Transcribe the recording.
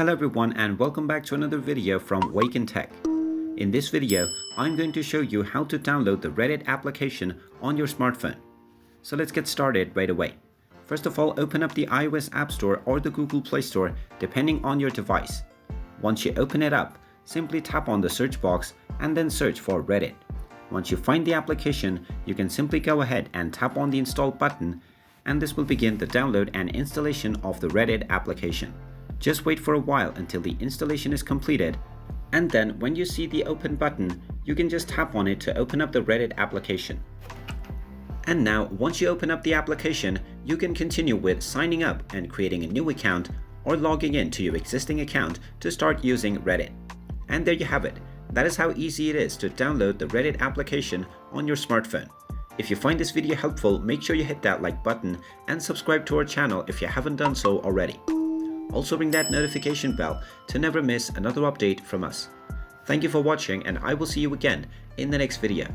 Hello everyone and welcome back to another video from Wake&Tech. In this video, I'm going to show you how to download the Reddit application on your smartphone. So let's get started right away. First of all, open up the iOS App Store or the Google Play Store depending on your device. Once you open it up, simply tap on the search box and then search for Reddit. Once you find the application, you can simply go ahead and tap on the install button, and this will begin the download and installation of the Reddit application. Just wait for a while until the installation is completed, and then when you see the open button, you can just tap on it to open up the Reddit application. And now, once you open up the application, you can continue with signing up and creating a new account or logging in to your existing account to start using Reddit. And there you have it. That is how easy it is to download the Reddit application on your smartphone. If you find this video helpful, make sure you hit that like button and subscribe to our channel if you haven't done so already. Also ring that notification bell to never miss another update from us. Thank you for watching, and I will see you again in the next video.